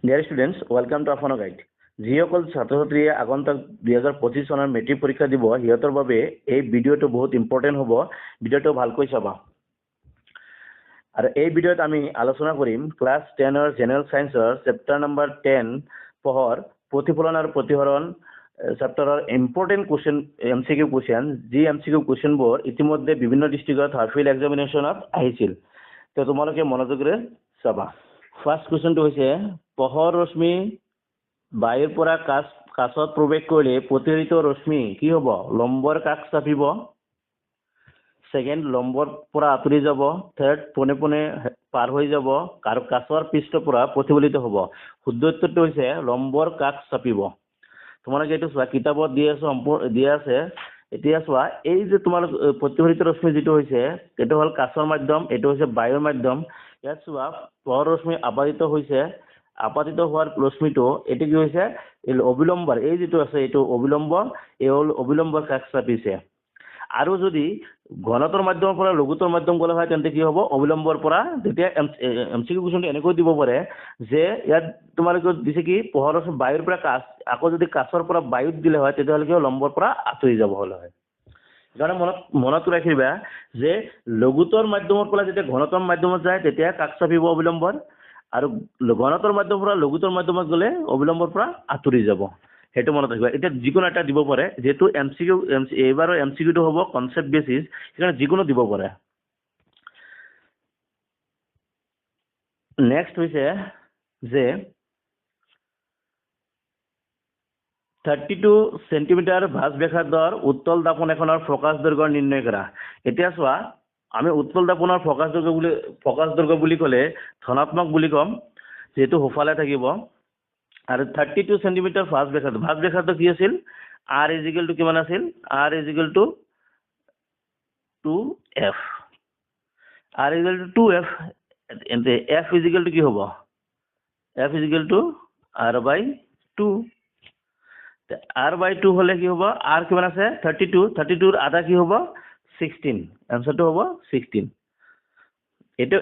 Dear students, welcome to Aafano Guide. যিসকল ছাত্ৰ-ছাত্ৰীয়ে আগন্তুক 2025 চনৰ মেট্ৰিক পৰীক্ষা দিব সিহঁতৰ বাবে এই ভিডিঅ'টো বহুত ইম্পৰ্টেণ্ট হ'ব। ভিডিঅ'টো ভালকৈ চাবা। আৰু এই ভিডিঅ'ত আমি আলোচনা কৰিম ক্লাছ 10 ৰ জেনাৰেল সায়েন্সৰ চেপ্টাৰ নম্বৰ 10 পঢ়ৰ প্ৰতিফলন আৰু প্ৰতিহৰণ চেপ্টাৰৰ ইম্পৰ্টেণ্ট কোৱেশ্চন MCQ কোৱেশ্চন যি MCQ কোৱেশ্চনবোৰ ইতিমধ্যে বিভিন্ন ডিষ্ট্ৰিক্টত হাফিল এক্সামিনেশ্যনত আহিছিল। তো তোমালোকে মনোযোগেৰে চাবা। ফাৰ্ষ্ট কোৱেশ্চনটো হৈছে পোহৰ ৰশ্মি বায়ুৰ পৰা কাছত প্ৰৱেশ কৰিলে প্ৰতিফলিত ৰশ্মি কি হ'ব? লম্বৰ কাষ চাপিব। সেকেন্ড, লম্বৰ পৰা আঁতৰি যাব। থাৰ্ড, পোনে পোনে পাৰ হৈ যাব আৰু কাছৰ পৃষ্ঠৰ পৰা প্ৰতিফলিত হ'ব। শুদ্ধ উত্তৰটো হৈছে লম্বৰ কাষ চাপিব। তোমালোকে এইটো চোৱা, কিতাপত দিয়া আছে। এতিয়া চোৱা, এই যে তোমালোক প্ৰতিফলিত ৰশ্মি যিটো হৈছে এইটো হ'ল কাছৰ মাধ্যম, এইটো হৈছে বায়ুৰ মাধ্যম। ইয়াত চোৱা, পোহৰ ৰশ্মি আপাদিত হৈছে। আপাদিত হোৱাৰ ৰশ্মিটো এইটো কি হৈছে? অবিলম্বৰ, এই যিটো আছে এইটো অবিলম্ব, এই অবিলম্বৰ কাষ চাপিছে। আৰু যদি ঘনতৰ মাধ্যমৰ পৰা লঘুতৰ মাধ্যম গ'লে হয় তেন্তে কি হ'ব? অবিলম্বৰ পৰা। তেতিয়া MCQ কুৱেশ্যনটো এনেকৈ দিব পাৰে যে ইয়াত তোমালোকে দিছে কি পোহৰ ৰশ্মি বায়ুৰ পৰা কাছ, আকৌ যদি কাছৰ পৰা বায়ুত দিলে হয় তেতিয়াহ'লে কি লম্বৰ পৰা আঁতৰি যাব হ'লে হয়। সেইকাৰণে মনত ৰাখিবা যে লঘুতৰ মাধ্যমৰ পৰা যেতিয়া ঘনতৰ মাধ্যমত যায় তেতিয়া কাষ চাপিব অবিলম্বৰ, আৰু ঘনতৰ মাধ্যমৰ পৰা লঘুতৰ মাধ্যমত গ'লে অবিলম্বৰ পৰা আঁতৰি যাব। সেইটো মনত ৰাখিবা। এতিয়া যিকোনো এটা দিব পাৰে, যেহেতু এইবাৰৰ MCQটো হ'ব কনচেপ্ট বেচিছ, সেইকাৰণে যিকোনো দিব পাৰে। নেক্সট হৈছে যে 32 সেন্টিমিটাৰ ভাঁজ ব্যাসাৰ্ধৰ উত্তল দাপন এখনৰ ফকাছ দৈৰ্ঘ্য নিৰ্ণয় কৰা। এতিয়া চোৱা, আমি উত্তল দাপনৰ ফকাছ দৈৰ্ঘ্য বুলি ক'লে ধনাত্মক বুলি ক'ম, যিহেতু সোঁফালে থাকিব। আৰু 32 সেন্টিমিটাৰ ভাঁজ ব্যাসাৰ্ধ কি আছিল? R = কিমান আছিল? R = 2F। R = 2F। এন্তে F = কি হ'ব? F = R/2। R/2 হলে কি হ'ব? R কিমান আছে? 32। 32 আধা কি হ'ব? 16। এনসাৰটো হ'ব 16। এইটো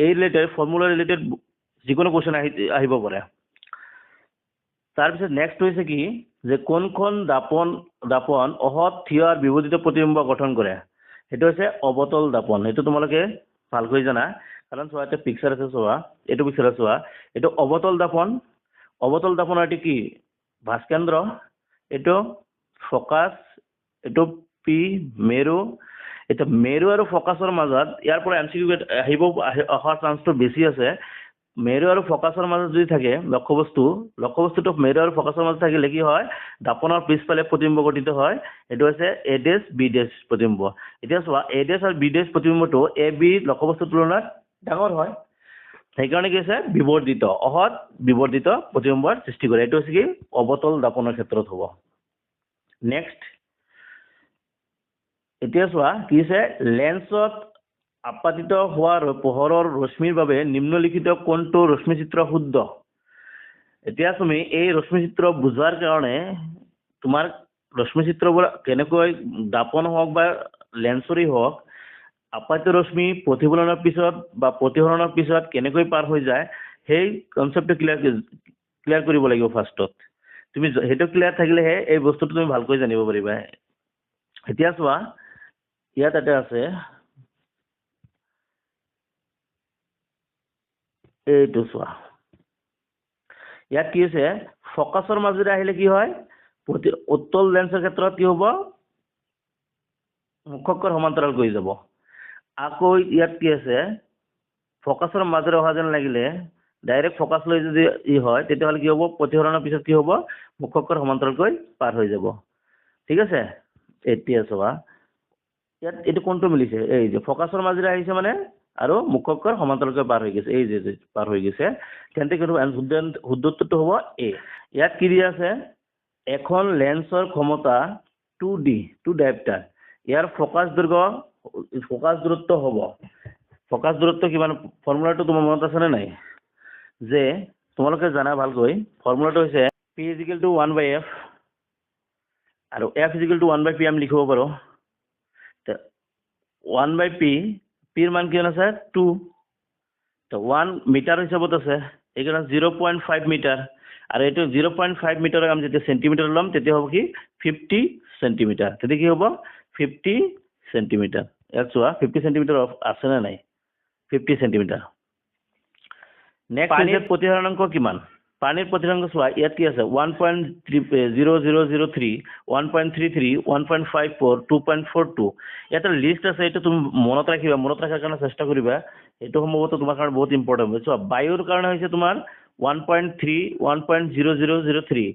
এই ৰিলেটেড ফৰ্মুলা ৰিলেটেড যিকোনো কোৱেশ্চন আহিব পাৰে। তাৰপিছত নেক্সট হৈছে কি যে কোনখন দাপন অহত থিয় আৰু বিপৰীত প্ৰতিবিম্ব গঠন কৰে? সেইটো হৈছে অৱতল দাপন। এইটো তোমালোকে ভালকৈ জানা, কাৰণ চোৱা এটা পিকচাৰ আছে, চোৱা এইটো পিকচাৰ চোৱা, এইটো অৱতল দাপন। অৱতল দাপনৰ এইটো কি? ভাস্কেন্দ্ৰ, এইটো ফকাছ, এইটো পি মেৰু। এতিয়া মেৰু আৰু ফকাছৰ মাজত ইয়াৰ পৰা MCQ অহাৰ চান্সটো বেছি আছে। মেৰু আৰু ফকাছৰ মাজত যদি থাকে লক্ষ্যবস্তুটো মেৰু আৰু ফকাছৰ মাজত থাকিলে কি হয়? দাপনৰ পিছফালে প্ৰতিবিম্ব গঠিত হয়। এইটো হৈছে A' B' প্ৰতিবিম্ব। এতিয়া চোৱা, A' আৰু B' প্ৰতিবিম্বটো AB লক্ষ্যবস্তুৰ তুলনাত ডাঙৰ হয়। সেইকাৰণে কি হৈছে? অহত বিবৰ্ধিত প্ৰতিবিম্বৰ সৃষ্টি কৰে। এইটো হৈছে কি অৱতল দাপনৰ ক্ষেত্ৰত হ'ব। নেক্সট, এতিয়া চোৱা কি হৈছে? লেন্সত আপাদিত হোৱা পোহৰৰ ৰশ্মিৰ বাবে নিম্নলিখিত কোনটো ৰশ্মিচিত্ৰ শুদ্ধ? এতিয়া তুমি এই ৰশ্মিচিত্ৰ বুজাৰ কাৰণে তোমাৰ ৰশ্মিচিত্ৰবোৰ কেনেকৈ দাপন হওক বা লেন্সৰেই হওক, আপাদিত ৰশ্মি প্ৰতিফলনৰ পিছত বা প্ৰতিহৰণৰ পিছত কেনেকৈ পাৰ হৈ যায় সেই কনচেপ্টটো ক্লিয়াৰ কৰিব লাগিব ফাৰ্ষ্টত। তুমি সেইটো ক্লিয়াৰ থাকিলেহে এই বস্তুটো তুমি ভালকৈ জানিব পাৰিবা। এতিয়া চোৱা, ইয়াত এটা আছে, এইটো চোৱা, ইয়াত কি হৈছে? ফকাছৰ মাজেৰে আহিলে কি হয়? উত্তল লেন্সৰ ক্ষেত্ৰত কি হ'ব? মুখ্যকৰ সমান্তৰাল কৰি যাব। আকৌ ইয়াত কি আছে? ফকাছৰ মাজেৰে অহা যেন লাগিলে ডাইৰেক্ট ফকাছ লৈ যদি হয় তেতিয়াহ'লে কি হ'ব? প্ৰতিহৰণৰ পিছত কি হ'ব? মুখ্যকৰ সমান্তৰালকৈ পাৰ হৈ যাব। ঠিক আছে? এতিয়া চোৱা, ইয়াত এইটো কোনটো মিলিছে? এই যে ফকাছৰ মাজেৰে আহিছে মানে আৰু মুখ্যকৰ সমান্তৰালকৈ পাৰ হৈ গৈছে, এই যে পাৰ হৈ গৈছে। তেন্তে কিন্তু শুদ্ধ উত্তৰটো হ'ব A। ইয়াত কি দিয়া আছে? এখন লেন্সৰ ক্ষমতা 2D, 2 ডায়োপ্টাৰ। ইয়াৰ ফকাছ দূৰত্ব হ'ব। ফকাছ দূৰত্ব কিমান? ফৰ্মুলাটো তোমাৰ মনত আছে নে নাই? যে তোমালোকে জানা ভালকৈ, ফৰ্মুলাটো হৈছে P = 1/f আৰু F = 1/p আমি লিখিব পাৰোঁ। 1/p, পিৰ মান কিমান আছে? 2। তো 1 মিটাৰ হিচাপত আছে, এইকাৰণে 0.5 মিটাৰ আৰু এইটো 0.5 মিটাৰক আমি যেতিয়া সেন্টিমিটাৰ ল'ম তেতিয়া হ'ব কি 50 সেন্টিমিটাৰ তেতিয়া কি হ'ব 50 সেন্টিমিটাৰ ইয়াত চোৱা 50 সেন্টিমিটাৰ আছে নে নাই 50 সেন্টিমিটাৰ নেক্সট পানীৰ প্ৰতিসৰণাংক কিমান পানীৰ প্ৰতিসৰণাংক চোৱা ইয়াত কি আছে 1.0003 1.33 1.54 2.42 এটা লিষ্ট আছে এটা তুমি মনত ৰাখিবা মনত ৰাখাৰ কাৰণে চেষ্টা কৰিবা এটো সম্ভৱত তোমাৰ কাৰণে বহুত ইম্পৰ্টেন্ট হয় চোৱা বায়ুৰ কাৰণে হৈছে তোমাৰ 1.3 1.0003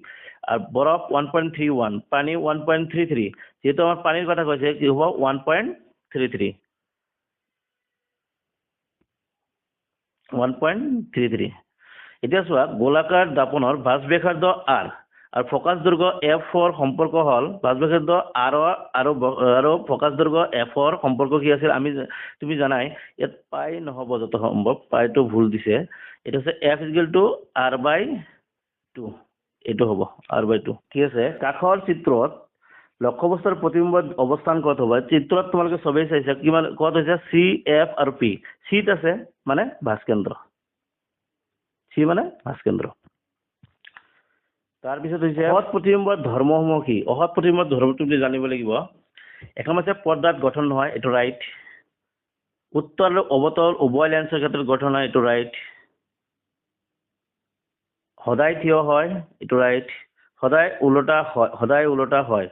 আর বরফ 1.31 পানি 1.33 যেহেতু আমার পানির কথা কইছে কি হবো 1.33 1.33 এতিয়া চোৱা গোলাকাৰ দাপনৰ ভাঁজ ব্যাসাৰ্ধ r আৰু ফোকাস দৈৰ্ঘ্য f ৰ সম্পৰ্ক হল ভাঁজ ব্যাসাৰ্ধ r আৰু ফোকাস দৈৰ্ঘ্য f ৰ সম্পৰ্ক কি আছিল আমি তুমি জানাই ইয়াত পাই নহব যত সম্ভৱ পাইটো ভুল দিছে এটা আছে f r/2 এটো হ'ব r/2 কি আছে কাখৰ চিত্ৰত লক্ষ্যবস্তুৰ প্ৰতিবিম্ব অৱস্থান কত হ'ব চিত্ৰত তোমালোকে সবেই চাইছা কিমান কত হৈছে c f আৰু p চিত আছে মানে ভাস্কেন্দ্ৰ সি মানে ভাস্কেন্দ্ৰ তাৰ পিছত হৈছে অহৎ প্ৰতিবিম্বৰ ধৰ্মসমূহ কি অহৎ প্ৰতিবিম্বৰ ধৰ্মটো তুমি জানিব লাগিব এখন আছে পৰ্দাত গঠন নহয় এটো ৰাইট উত্তৰ আৰু অৱতল উভয় লেন্সৰ ক্ষেত্ৰত গঠন হয় এটো ৰাইট সদায় থিয় হয় এটো ৰাইট সদায় উলটা হয়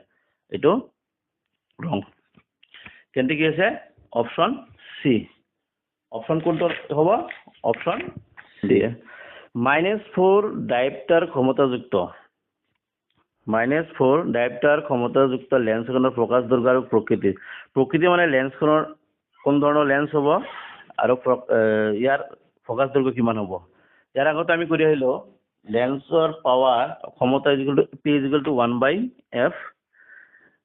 এটো ৰং তেন্তে কি আছে অপচন সি অপচন কোনটো হ'ব অপচন ডি -4 ডায়োপ্টাৰ ক্ষমতাযুক্ত -4 ডায়োপ্টাৰ ক্ষমতাযুক্ত লেন্সখনৰ ফোকাস দৈৰ্ঘ্য আৰু প্ৰকৃতি মানে লেন্সখনৰ কোন ধৰণৰ লেন্স হ'ব আৰু ইয়াৰ ফোকাস দৈৰ্ঘ্য কিমান হ'ব ইয়াৰ আগতে আমি কৰি আহিলো লেন্সৰ পাৱাৰ ক্ষমতা p 1/f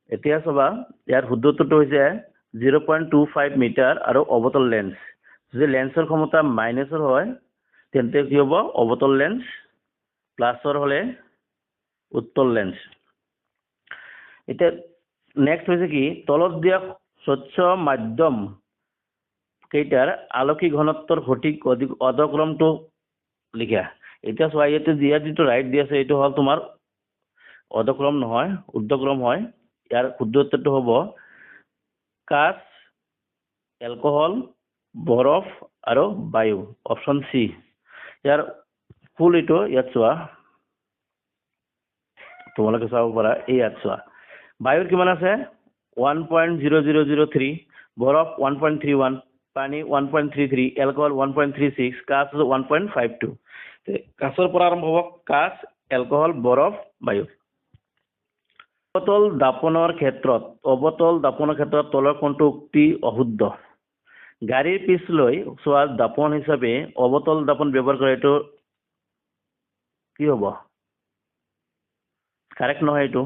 এতিয়া চাবা ইয়াৰ শুদ্ধত্বটো হৈছে 0.25 মিটাৰ আৰু অৱতল লেন্স যদি লেন্সৰ ক্ষমতা মাইনাসৰ হয় তেন্তে কি হ'ব অৱতল লেন্স প্লাসৰ হলে উত্তল লেন্স এটা নেক্সট হৈছে কি তলত দিয়া স্বচ্ছ মাধ্যম কেইটাৰ আলোকিক ঘনত্বৰ সঠিক অধক্ৰমটো লিখা এতিয়া চোৱা ইয়াতে দিয়া যিটো ৰাইট দি আছে এইটো হল তোমাৰ অধক্ৰম নহয় ঊৰ্ধ্বক্ৰম হয় ইয়াৰ শুদ্ধত্বটো হ'ব কাচ এলকহল বৰফ আৰু বায়ু অপচন সি ইয়াৰ ফুল এইটো ইয়াত চোৱা তোমালোকে চাব পাৰা এই ইয়াত চোৱা বায়ুৰ কিমান আছে 1.0003 বৰফ 1.31 পানী 1.33 এলকহল 1.36 কাচ 1.52 কাচৰ পৰা আৰম্ভ হ'ব কাচ এলকহল বৰফ বায়ু অবতল দাপনৰ ক্ষেত্ৰত তলৰ কোনটো উক্তি অশুদ্ধ গাড়ীৰ পিছলৈ চোৱা দাপন হিচাপে অবতল দাপন ব্যৱহাৰ কৰে এইটো কি হ'ব কাৰেক্ট নহয় এইটো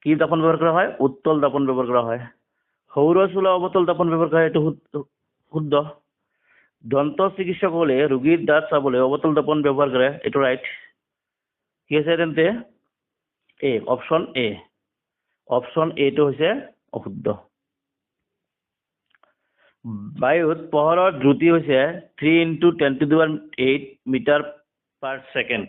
কি দাপন ব্যৱহাৰ কৰা হয় উত্তল দাপন ব্যৱহাৰ কৰা হয় সৌৰ চোলা অবতল দাপন ব্যৱহাৰ কৰা এইটো শুদ্ধ দন্ত চিকিৎসকসকলে ৰোগীৰ দাঁত চাবলৈ অবতল দাপন ব্যৱহাৰ কৰে এইটো ৰাইট কি আছে তেন্তে এ অপচন এটো হৈছে অশুদ্ধ বায়ুত পোহৰৰ দ্ৰুতি হৈছে 3 × 10⁸ মিটাৰ পাৰ ছেকেণ্ড